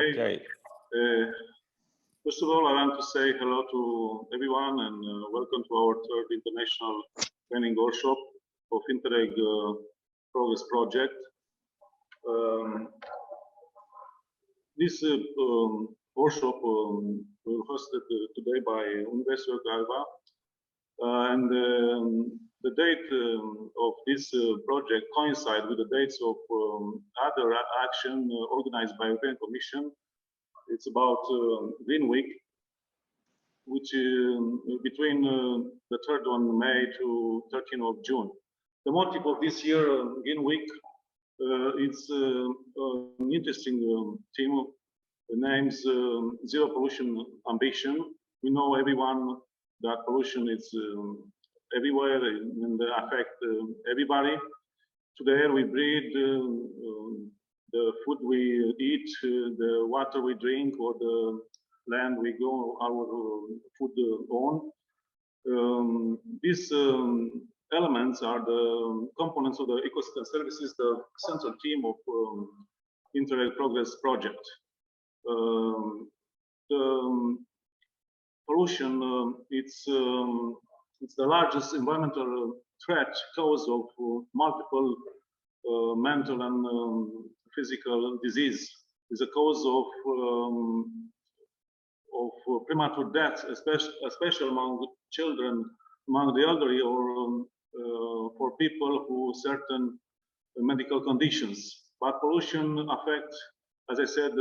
Okay. First of all, I want to say hello to everyone and welcome to our third international training workshop of Interreg Progress Project. This workshop was hosted today by University of Alba, and the date of this project coincides with the dates of other action organized by European Commission. It's about Green Week, which between the 3rd of May to 13th of June. The motive of this year Green Week, it's an interesting theme. The name's Zero Pollution Ambition. We know everyone that pollution is everywhere and affect everybody. To the air we breathe, the food we eat, the water we drink, or the land we go our food on. These elements are the components of the ecosystem services, the central theme of Interreg Progress Project. The pollution, it's the largest environmental threat cause of multiple mental and physical disease. Is a cause of premature death, especially among children, among the elderly, or for people who certain medical conditions. But pollution affect, as I said,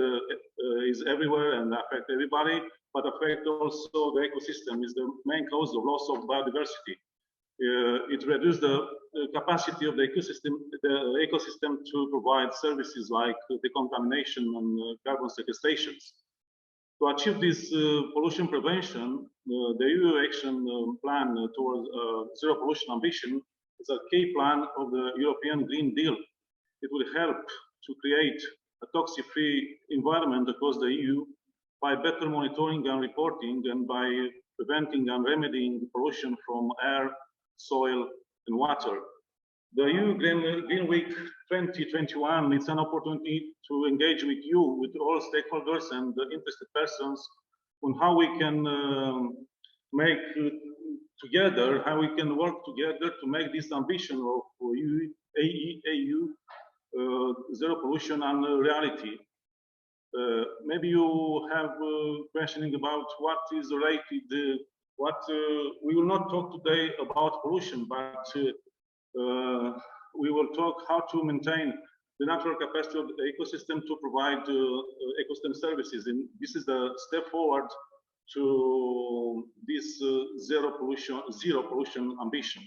is everywhere and affect everybody, but affect also the ecosystem. Is the main cause of loss of biodiversity. It reduces the capacity of the ecosystem to provide services like decontamination and carbon sequestrations. To achieve this pollution prevention, the EU action plan towards zero pollution ambition is a key plan of the European Green Deal. It will help to create a toxic-free environment across the EU by better monitoring and reporting, and by preventing and remedying pollution from air, soil, and water. The EU Green Week 2021 is an opportunity to engage with you, with all stakeholders and interested persons, on how we can make together, how we can work together to make this ambition of EU zero pollution a reality. Maybe you have questioning about what is related. We will not talk today about pollution, but we will talk how to maintain the natural capacity of the ecosystem to provide ecosystem services. And this is the step forward to this zero pollution ambition.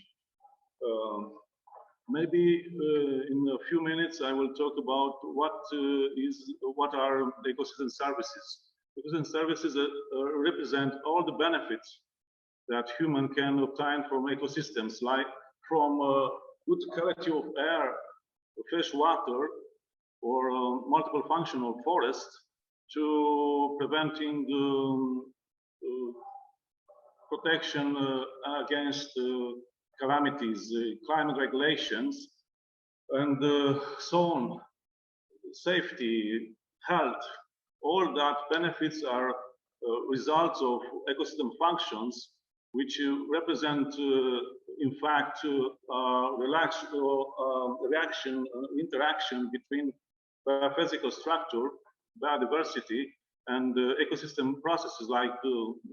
Maybe in a few minutes I will talk about what are the ecosystem services. Ecosystem services represent all the benefits that human can obtain from ecosystems, like from good quality of air, fresh water, or multiple functional forests, to preventing protection against calamities, climate regulations, and so on, safety, health. All that benefits are results of ecosystem functions, which represent, in fact, interaction between biophysical structure, biodiversity, and ecosystem processes like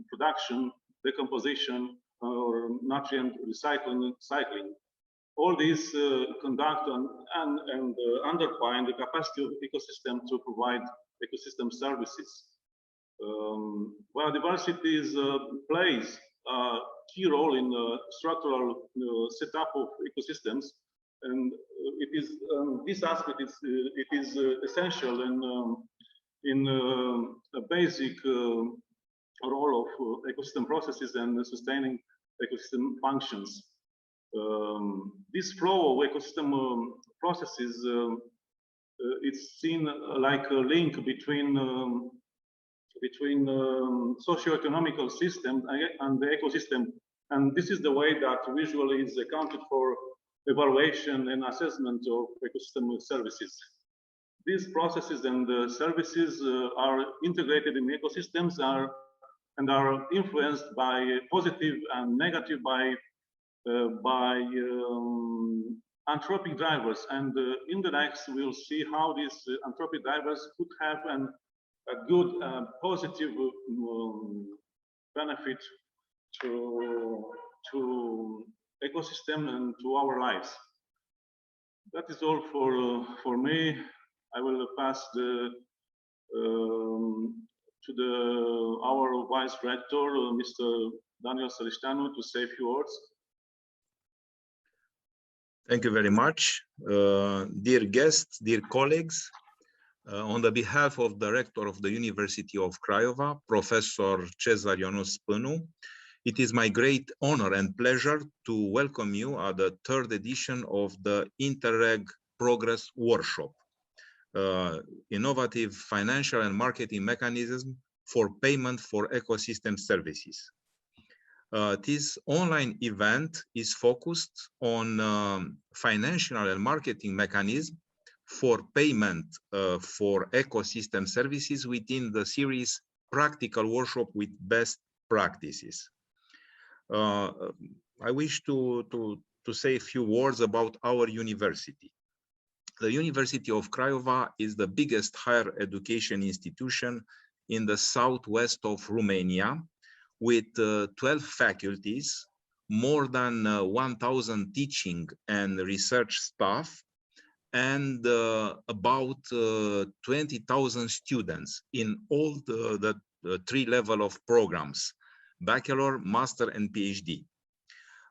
production, decomposition, or nutrient cycling. All these conduct and underpin the capacity of the ecosystem to provide ecosystem services. Biodiversity plays a key role in the structural setup of ecosystems, and it is this aspect is essential in a basic role of ecosystem processes and sustaining ecosystem functions. This flow of ecosystem processes, it's seen like a link between socio-economical system and the ecosystem, and this is the way that visually is accounted for evaluation and assessment of ecosystem services. these processes and services are integrated in ecosystems and are influenced by positive and negative by anthropic drivers. And in the next, we'll see how these anthropic drivers could have a good positive benefit to ecosystem and to our lives. That is all for me. I will pass to our Vice Rector, Mr. Daniel Sărișteanu, to say a few words. Thank you very much. Dear guests, dear colleagues, on the behalf of the Rector of the University of Craiova, Professor Cezar Ionuț Spânu, it is my great honor and pleasure to welcome you at the third edition of the Interreg Progress Workshop, Innovative Financial and Marketing Mechanism for Payment for Ecosystem Services. This online event is focused on financial and marketing mechanism for payment for ecosystem services within the series Practical Workshop with Best Practices. I wish to say a few words about our university. The University of Craiova is the biggest higher education institution in the southwest of Romania, with 12 faculties, more than 1,000 teaching and research staff, and about 20,000 students in all the three levels of programs: bachelor, master, and PhD.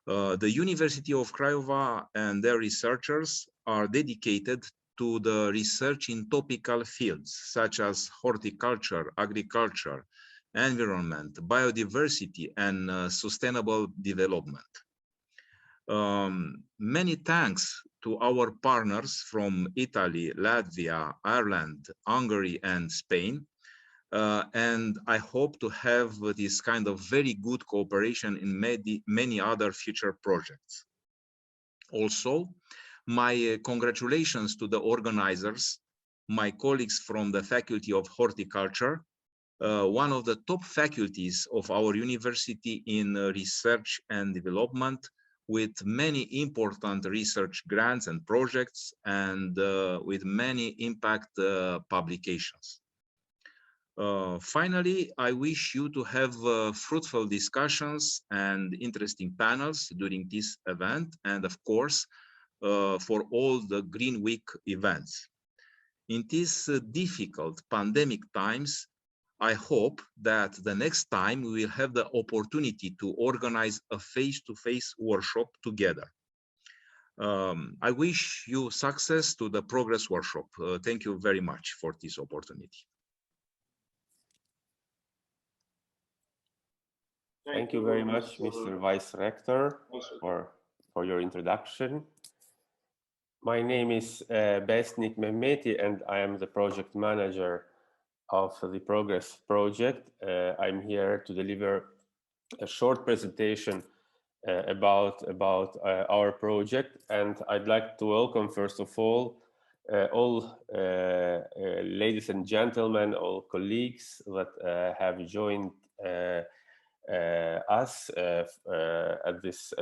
The University of Craiova and their researchers are dedicated to the research in topical fields such as horticulture, agriculture, environment, biodiversity, and sustainable development. Many thanks to our partners from Italy, Latvia, Ireland, Hungary, and Spain. And I hope to have this kind of very good cooperation in many other future projects. Also, my congratulations to the organizers, my colleagues from the Faculty of Horticulture, one of the top faculties of our university in research and development, with many important research grants and projects, and with many impact publications. Finally, I wish you to have fruitful discussions and interesting panels during this event, and of course, for all the Green Week events. In these difficult pandemic times, I hope that the next time we will have the opportunity to organize a face-to-face workshop together. I wish you success to the Progress Workshop. Thank you very much for this opportunity. Thank you very much, Mr. Vice Rector, for your introduction. My name is Besnik Mehmeti, and I am the project manager of the Progress project. I'm here to deliver a short presentation about our project, and I'd like to welcome, first of all ladies and gentlemen, all colleagues that have joined us at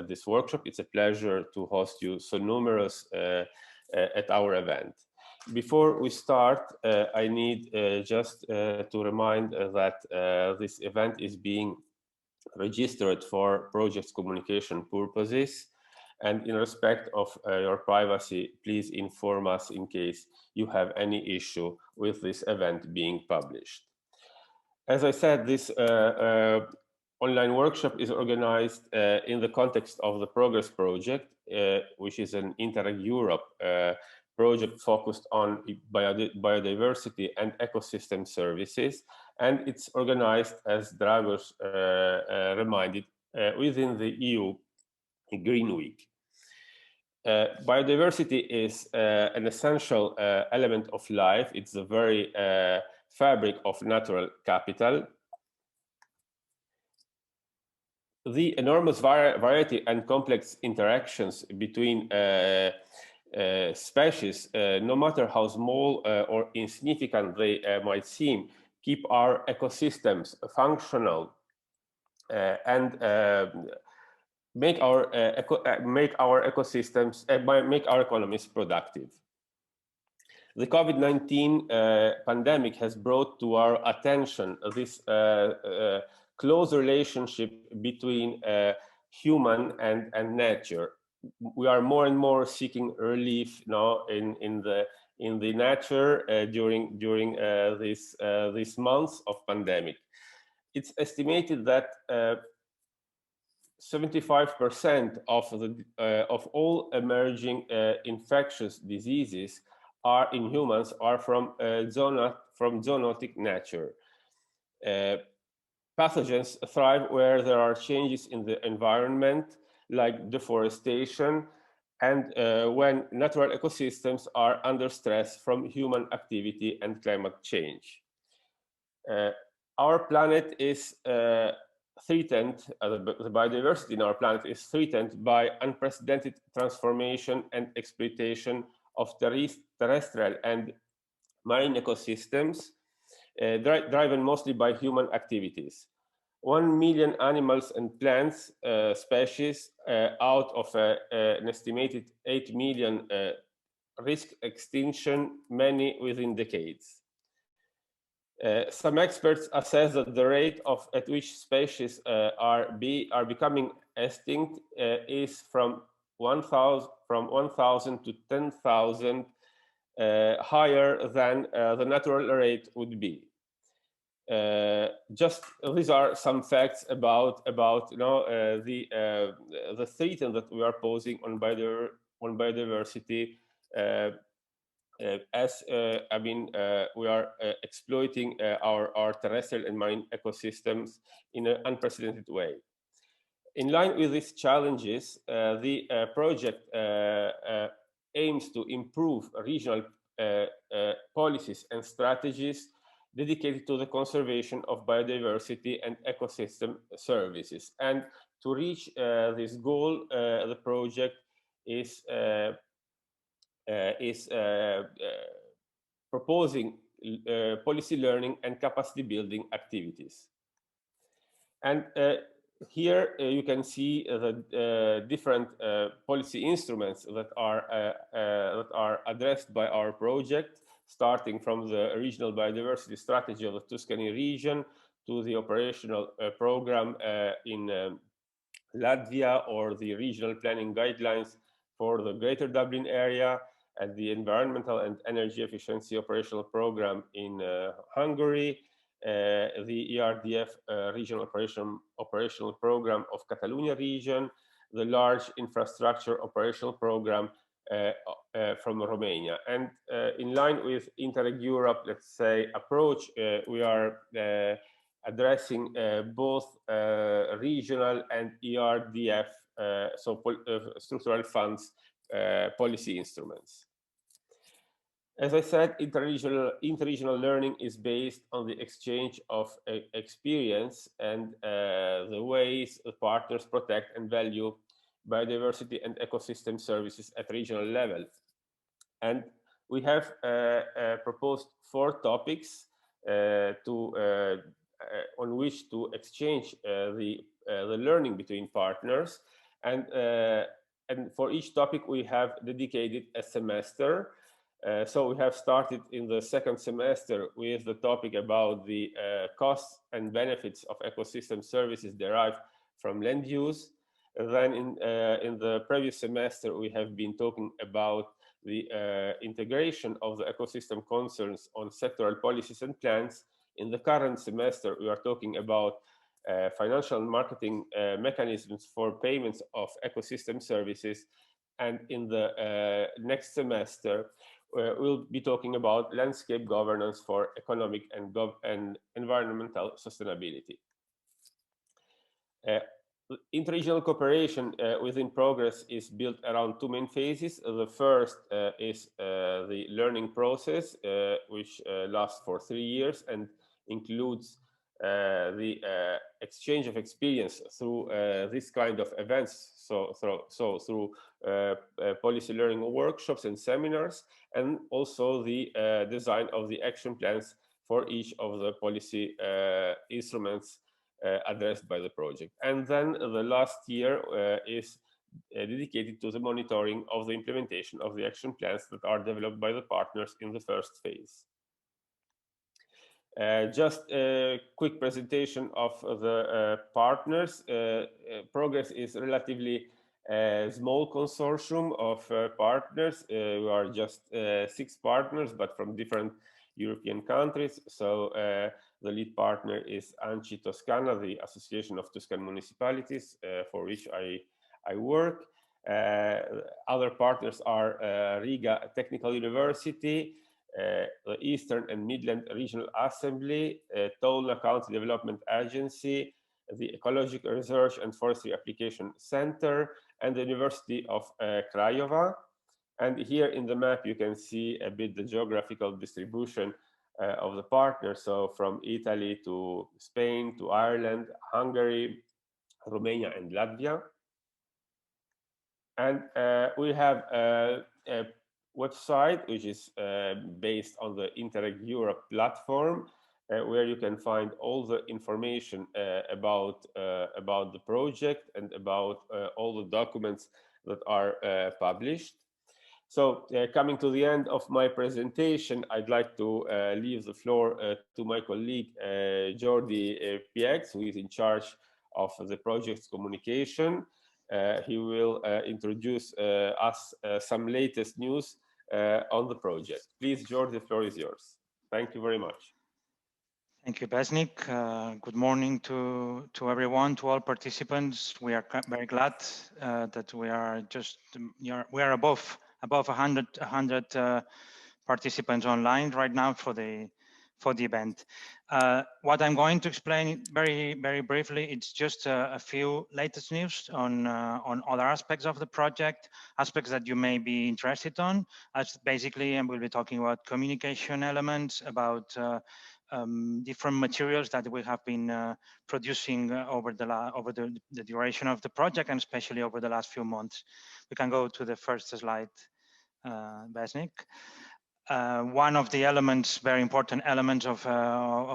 this workshop. It's a pleasure to host you so numerous at our event. Before we start, I need just to remind that this event is being registered for project communication purposes, and in respect of your privacy, please inform us in case you have any issue with this event being published. As I said, this online workshop is organized in the context of the Progress project, which is an Interreg Europe project focused on biodiversity and ecosystem services, and it's organized, as Dragos reminded, within the EU Green Week. Biodiversity is an essential element of life. It's the very fabric of natural capital. The enormous variety and complex interactions between species, no matter how small or insignificant they might seem, keep our ecosystems functional and make our ecosystems, make our economies productive. The COVID-19 pandemic has brought to our attention this close relationship between human and nature. We are more and more seeking relief now in the nature during these months of pandemic. It's estimated that 75% of all emerging infectious diseases in humans are from zoonotic nature. Pathogens thrive where there are changes in the environment, like deforestation, and when natural ecosystems are under stress from human activity and climate change. Our planet is threatened, the biodiversity in our planet is threatened by unprecedented transformation and exploitation of terrestrial and marine ecosystems, driven mostly by human activities. 1 million animals and plants species out of an estimated 8 million risk extinction, many within decades. Some experts assess that the rate at which species are becoming extinct is from 1,000 to 10,000 higher than the natural rate would be. Just these are some facts about the threat that we are posing on biodiversity. We are exploiting our terrestrial and marine ecosystems in an unprecedented way. In line with these challenges, the project aims to improve regional policies and strategies dedicated to the conservation of biodiversity and ecosystem services. And to reach this goal, the project is proposing policy learning and capacity building activities. And here you can see the different policy instruments that are addressed by our project, starting from the regional biodiversity strategy of the Tuscany region to the operational program in Latvia, or the regional planning guidelines for the Greater Dublin area, and the environmental and energy efficiency operational program in Hungary, the ERDF regional operational program of Catalonia region, the large infrastructure operational program from Romania. And in line with Interreg Europe, let's say, approach, we are addressing both regional and ERDF, structural funds policy instruments. As I said, interregional learning is based on the exchange of experience and the ways the partners protect and value biodiversity and ecosystem services at regional level. And we have proposed 4 topics on which to exchange the learning between partners. And for each topic, we have dedicated a semester. So we have started in the second semester with the topic about the costs and benefits of ecosystem services derived from land use. Then in the previous semester, we have been talking about the integration of the ecosystem concerns on sectoral policies and plans. In the current semester, we are talking about financial and marketing mechanisms for payments of ecosystem services. And in the next semester, we'll be talking about landscape governance for economic and environmental sustainability. Interregional cooperation within progress is built around 2 main phases. The first is the learning process, which lasts for 3 years and includes the exchange of experience through this kind of events, through policy learning workshops and seminars, and also the design of the action plans for each of the policy instruments addressed by the project. And then the last year is dedicated to the monitoring of the implementation of the action plans that are developed by the partners in the first phase. Just a quick presentation of the partners. Progress is relatively small consortium of partners. We are just 6 partners, but from different European countries. So the lead partner is ANCI Toscana, the Association of Tuscan Municipalities, for which I work. Other partners are Riga Technical University, the Eastern and Midland Regional Assembly, Tolna County Development Agency, the Ecological Research and Forestry Application Center, and the University of Craiova. And here in the map, you can see a bit the geographical distribution of the partners. So from Italy to Spain to Ireland, Hungary, Romania, and Latvia. And we have a website which is based on the Interreg Europe platform, where you can find all the information about the project and about all the documents that are published. So coming to the end of my presentation, I'd like to leave the floor to my colleague Jordi Piex, who is in charge of the project's communication. He will introduce us some latest news on the project. Please, Jordi, the floor is yours. Thank you very much. Thank you, Besnik. Good morning to everyone, to all participants. We are very glad that we are above 100 participants online right now for the event. What I'm going to explain very briefly, it's just a few latest news on other aspects of the project, aspects that you may be interested on. As basically, and we'll be talking about communication elements, about different materials that we have been producing over the duration of the project, and especially over the last few months. We can go to the first slide, Besnik. One of the elements, very important elements of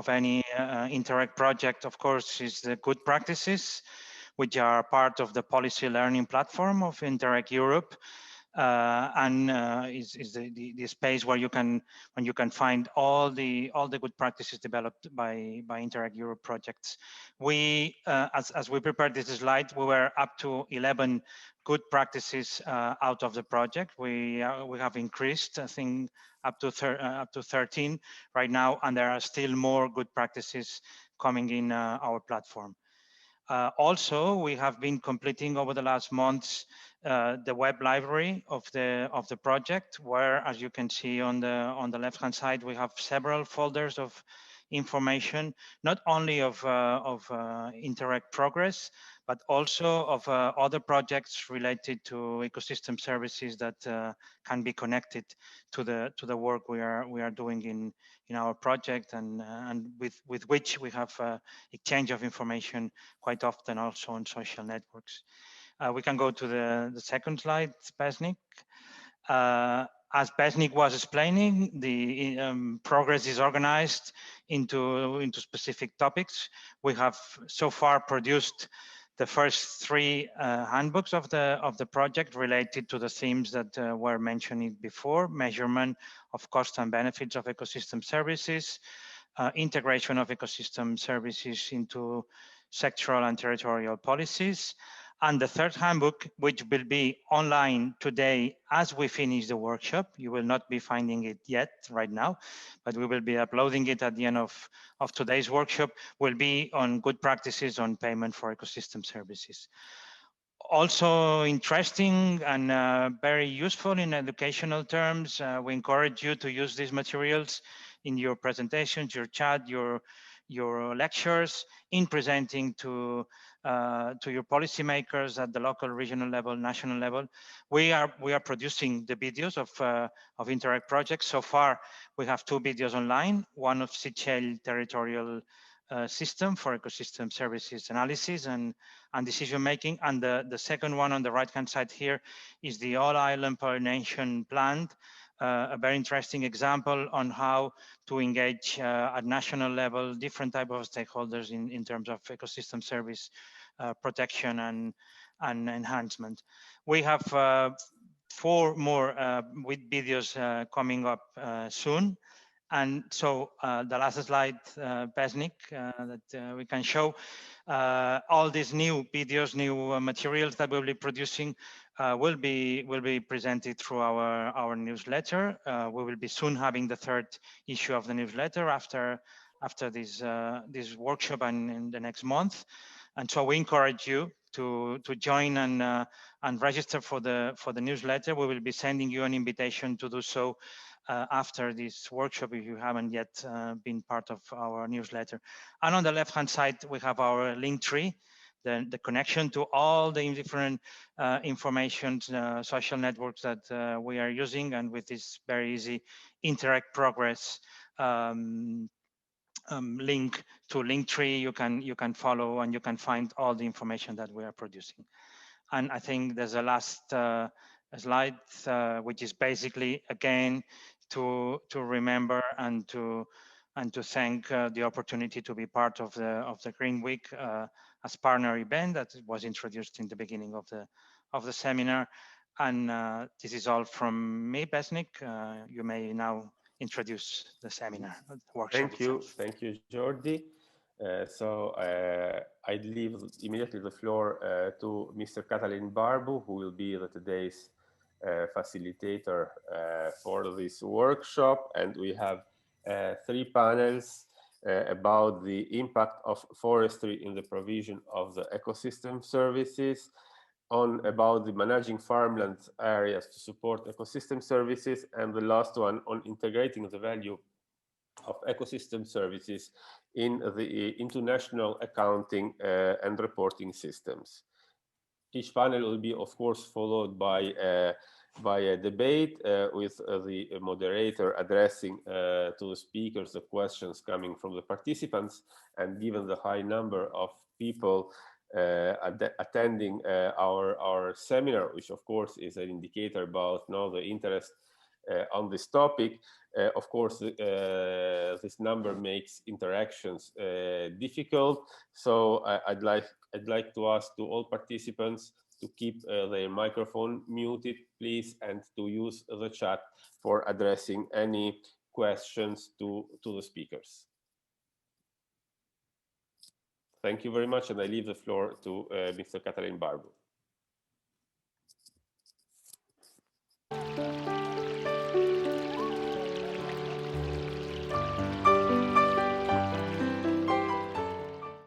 any Interreg project, of course, is the good practices, which are part of the policy learning platform of Interreg Europe, and is the space where you can find all the good practices developed by Interreg Europe projects. We, as we prepared this slide, we were up to 11 good practices out of the project. We have increased, I think, up to 13 right now, and there are still more good practices coming in our platform. Also, we have been completing over the last months the web library of the project, where, as you can see on the left-hand side, we have several folders of information, not only of Interreg progress, but also of other projects related to ecosystem services that can be connected to the work we are doing in our project, and with which we have exchange of information quite often also on social networks. We can go to the second slide, Besnik. As Besnik was explaining, the progress is organized into specific topics. We have so far produced the first 3 handbooks of the project related to the themes that were mentioned before: measurement of costs and benefits of ecosystem services, integration of ecosystem services into sectoral and territorial policies, and the 3rd handbook, which will be online today as we finish the workshop. You will not be finding it yet right now, but we will be uploading it at the end of today's workshop, will be on good practices on payment for ecosystem services. Also interesting and very useful in educational terms. We encourage you to use these materials in your presentations, your chat, your lectures, in presenting to your policymakers at the local, regional level, national level. We are producing the videos of Interreg projects. So far, we have 2 videos online, one of Seychelles territorial system for ecosystem services analysis and decision making. And the second one on the right hand side here is the All Island Pollination Plant, a very interesting example on how to engage at national level different type of stakeholders in terms of ecosystem service protection and enhancement. We have 4 more with videos coming up soon. And so the last slide, Besnik, that we can show all these new videos, new materials that we'll be producing will be presented through our newsletter. We will be soon having the 3rd issue of the newsletter after this this workshop and in the next month. And so we encourage you to join and register for the newsletter. We will be sending you an invitation to do so after this workshop if you haven't yet been part of our newsletter. And on the left-hand side, we have our link tree, the connection to all the different information social networks that we are using, and with this very easy Interreg progress link to Linktree, you can follow and you can find all the information that we are producing. And I think there's a last slide, which is basically again to remember and to thank the opportunity to be part of the Green Week as partner event that was introduced in the beginning of the seminar. And this is all from me, Besnik. You may now introduce the seminar workshop. Thank you, Jordi. So I'd leave immediately the floor to Mr. Katalin Barbu, who will be today's facilitator for this workshop. And we have 3 panels about the impact of forestry in the provision of the ecosystem services, about the managing farmland areas to support ecosystem services, and the last one on integrating the value of ecosystem services into national accounting and reporting systems. Each panel will be, of course, followed by a debate with the moderator addressing to the speakers the questions coming from the participants. And given the high number of people attending our seminar, which of course is an indicator about the interest on this topic, of course, this number makes interactions difficult. So I'd like to ask to all participants to keep their microphone muted, please, and to use the chat for addressing any questions to the speakers. Thank you very much, and I leave the floor to Mr. Katalin Barbu.